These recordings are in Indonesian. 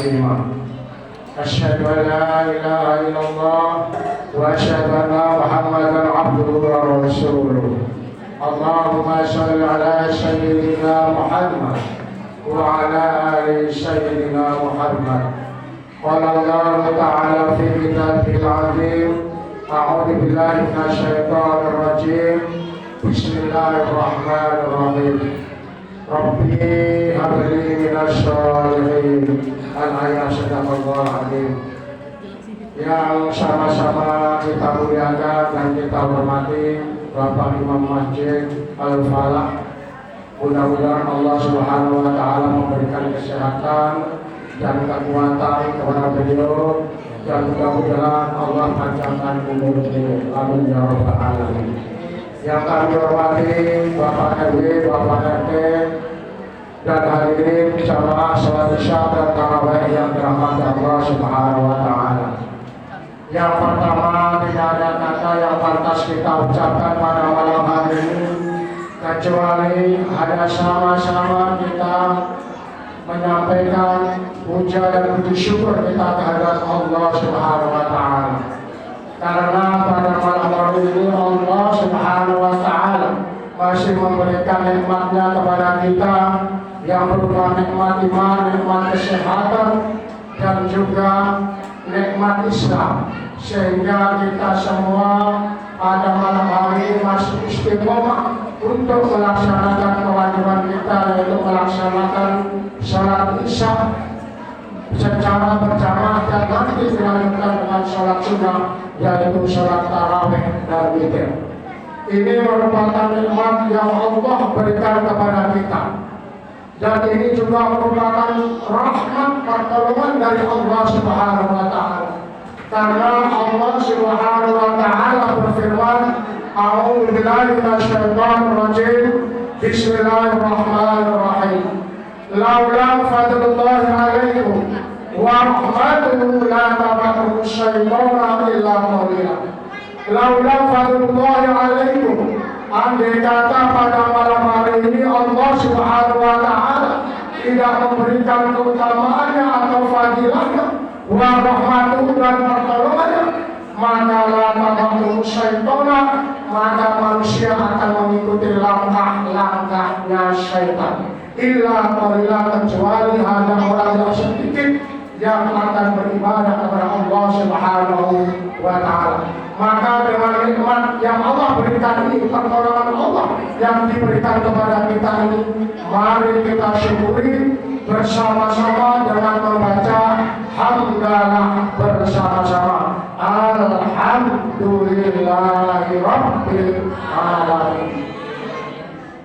تسليما أشهد أن لا إله إلا الله وأشهد أن محمدا عبده ورسوله اللهم صل على سيدنا محمد وعلى آل سيدنا محمد قال الله تعالى في كتابه العظيم أعوذ بالله من الشيطان الرجيم بسم الله الرحمن الرحيم ربي هب لي من الصالحين al-ayat sadaqallahu azim. Yang sama-sama kita muliakan dan kita hormati Bapak Imam Masjid Al-Falah. Mudah-mudahan Allah Subhanahu wa taala memberikan kesehatan dan kekuatan kepada beliau dan mudah-mudahan Allah panjangkan umur beliau. Amin ya rabbal alamin. Yang kami hormati Bapak RW, Bapak RT dan hadirin jamaah salat Isya dan tarawih yang dirahmati Allah Subhanahu wa taala. Yang pertama, tidak ada kata yang pantas kita ucapkan pada malam hari ini kecuali ada sama-sama kita menyampaikan puja dan puji syukur kita kehadirat Allah Subhanahu wa taala. Karena pada malam hari ini Allah Subhanahu wa taala masih memberikan nikmatnya kepada kita yang berupa nikmat iman, nikmat kesehatan dan juga nikmat Islam, sehingga kita semua pada malam hari ini masih istiqomah untuk melaksanakan kewajiban kita, yaitu melaksanakan sholat Isya secara berjamaah dan nanti dilanjutkan dengan sholat sunnah, yaitu sholat tarawih dan witir. Ini merupakan nikmat yang Allah berikan kepada kita. Dan ini juga merupakan rahmat pertolongan dari Allah Subhanahu wa taala. Karena Allah Subhanahu wa taala berfirman, "A'udzu billahi minasyaitonir rajim. Bismillahirrahmanirrahim. Laula fadlullahi 'alaikum wa rahmatuhu la tabi'u syaitana illa qalila." Laula fadlullahi 'alaikum. Andai kata pada malam hari ini Allah Subhanahu wa taala tidak memberikan keutamaannya atau fadilahnya wa rahmatuhu dan pertolongannya, maka la tabi'u syaitana, maka manusia akan mengikuti langkah-langkahnya syaitan. Illa qalila, kecuali hanya orang yang sedikit yang akan beribadah kepada Allah Subhanahu wa taala. Maka dengan nikmat yang Allah berikan ini, pertolongan Allah yang diberikan kepada kita ini, mari kita syukuri bersama-sama dengan membaca hamdalah bersama-sama. Alhamdulillahi Rabbil Alamin.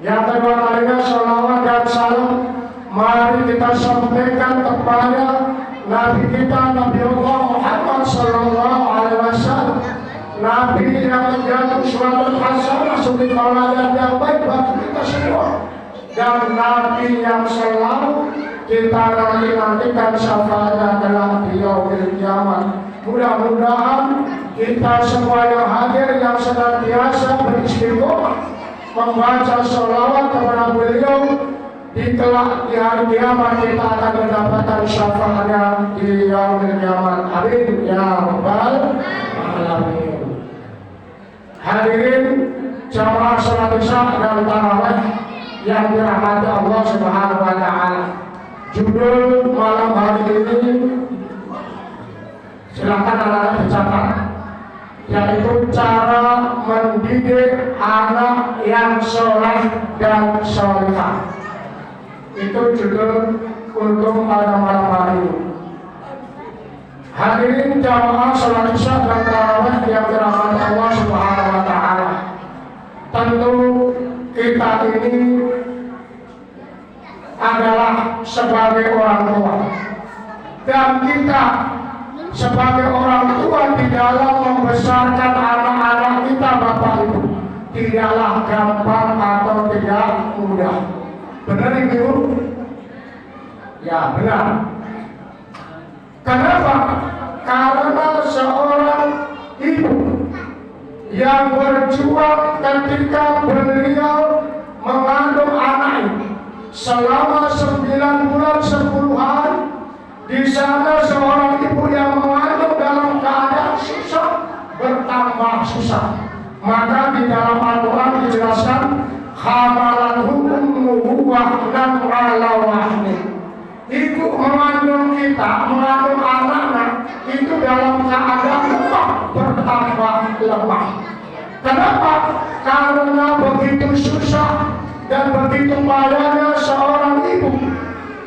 Yang kedua kalinya sholawat dan salam mari kita sampaikan kepada Nabi kita, Nabi Allah Muhammad Sallallahu Alaihi Wasallam, Nabi yang menjadi uswatun hasanah, suri tauladan yang baik bagi kita semua, dan Nabi yang selalu kita nantikan syafaatnya adalah di yaumil kiamat. Mudah-mudahan kita semua yang hadir yang senantiasa beristiqomah membaca sholawat kepada beliau di hari kiamat, kita akan mendapatkan syafaatnya di yaumil kiamat. Amin ya rabbal alamin. Hadirin jamaah salat Isya dan tarawih yang dirahmati Allah Subhanahu wa taala. Judul malam hari ini silakan anak-anak dicatat, yaitu cara mendidik anak yang soleh dan solehah. Itu judul untuk pada malam hari ini. Hadirin jamaah salat Isya dan tarawih yang dirahmati Allah Subhanahu wa taala. Tentu kita ini adalah sebagai orang tua, dan kita sebagai orang tua di dalam membesarkan anak-anak kita, Bapak Ibu, tidaklah gampang atau tidak mudah. Benar Ibu? Ya benar. Kenapa? Karena seorang ibu yang berjuang ketika beliau mengandung anak ini selama 9 bulan 10 hari Di sana seorang ibu yang mengandung dalam keadaan susah bertambah susah. Maka di dalam Al-Quran dijelaskan hamalathu ummuhu wahnan ala wahnin. Ibu mengandung kita, mengandung anak-anak itu dalam keadaan lemah bertambah lemah. Kenapa? Karena begitu susah dan begitu payahnya seorang ibu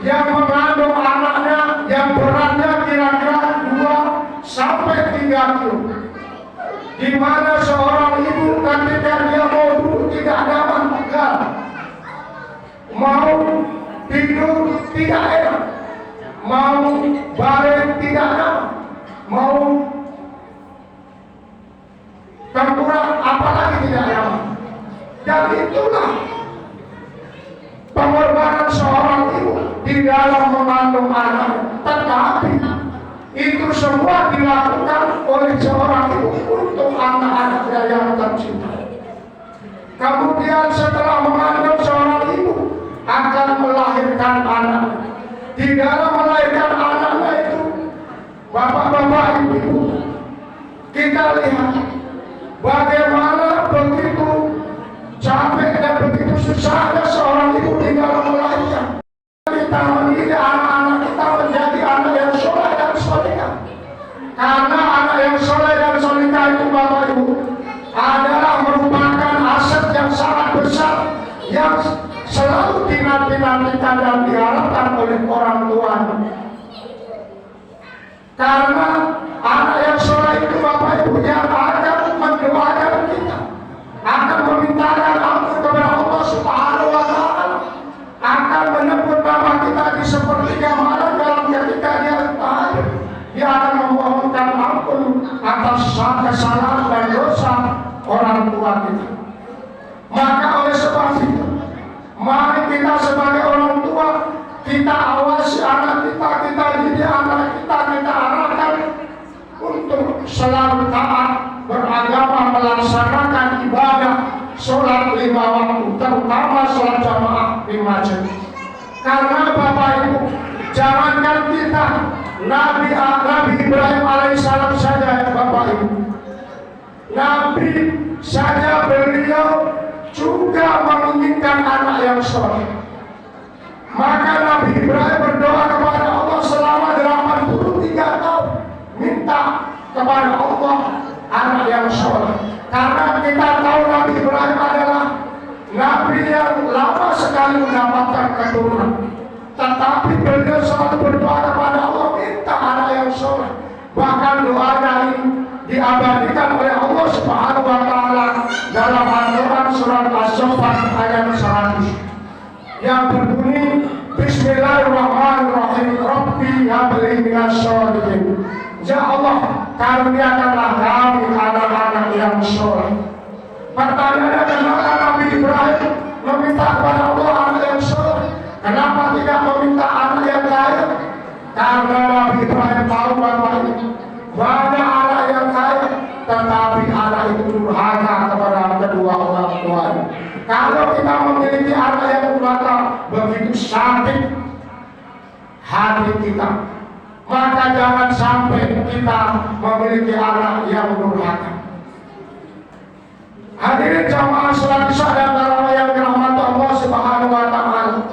yang mengandung anaknya yang beratnya kira-kira 2 sampai 3 kilo. Di mana seorang ibu ketika dia mau duduk tidak dapat pegang, mau tidur tidak enak, mau baring tidak enak, mau tengkurap apalagi tidak enak. Dan itulah pengorbanan seorang ibu di dalam mengandung anak. Tetapi itu semua dilakukan oleh seorang ibu untuk anak-anaknya yang tercinta. Kemudian setelah mengandung, seorang ibu akan melahirkan anak. Di dalam melahirkan anaknya itu, bapak-bapak, ibu-ibu, kita lihat bagaimana begitu capek dan begitu susahnya seorang ibu di dalam melahirkan. Kita mendidik anak-anak kita menjadi anak yang soleh dan solehah. Karena anak yang soleh dan solehah itu Bapak Ibu adalah merupakan aset yang sangat besar yang selalu dinanti-nantikan dan diharapkan oleh orang tuanya. Karena anak yang soleh itu Bapak Ibu yang akan mendoakan kita, akan memintakan ampun kepada Allah Subhanahu wa Ta'ala, akan menyebut nama kita di sepertiga malam dalam ketika dia tahajud. Dia akan memohonkan ampun atas kesalahan dan dosa orang tua kita. Maka oleh sebab itu, mari kita sebagai orang tua, kita awasi anak kita, kita didik anak kita, kita arahkan untuk selalu taat beragama, melaksanakan ibadah sholat 5 waktu, terutama sholat jamaah di masjid. Karena Bapak Ibu, jangankan kita, Nabi Ibrahim alaihissalam saja Bapak Ibu, Nabi saja beliau juga menginginkan anak yang soleh. Maka Nabi Ibrahim berdoa kepada Allah selama 83 tahun, minta kepada Allah anak yang soleh. Karena kita tahu Nabi Ibrahim adalah Nabi yang lama sekali mendapatkan keturunan, tetapi beliau selalu berdoa kepada Allah minta anak yang soleh. Bahkan doanya ini diabadikan oleh Allah Subhanahu wa Ta'ala dalam Al-Quran surat As-Saffat ayat 100 yang berbunyi Bismillahirrahmanirrahim Rabbi habli minas sholihin. Ya Allah, karuniakanlah kami anak-anak yang soleh. Pertanyaannya, kenapa Nabi Ibrahim meminta kepada Allah anak yang soleh? Kenapa tidak meminta anak yang kaya? Karena Nabi Ibrahim tahu bahwa banyak anak yang kaya, tetapi anak itu durhaka kepada kedua orang tuanya. Kalau kita memiliki anak yang durhaka, begitu sakit hati kita, maka jangan sampai kita memiliki anak yang durhaka. Hadirin jamaah sholat isya dan tarawih yang dirahmati Allah Subhanahu wa Ta'ala.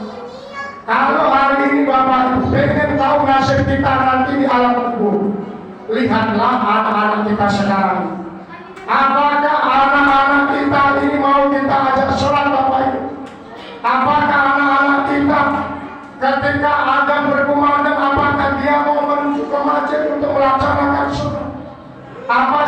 Kalau hari ini Bapak Ibu pengen tahu nasib kita nanti di alam kubur, lihatlah anak-anak kita sekarang. Apakah anak-anak kita ini mau kita ajak sholat Bapak Ibu? Apakah anak-anak kita ketika ada berkumandang, apakah dia mau menuju ke masjid untuk melaksanakan sholat? Apa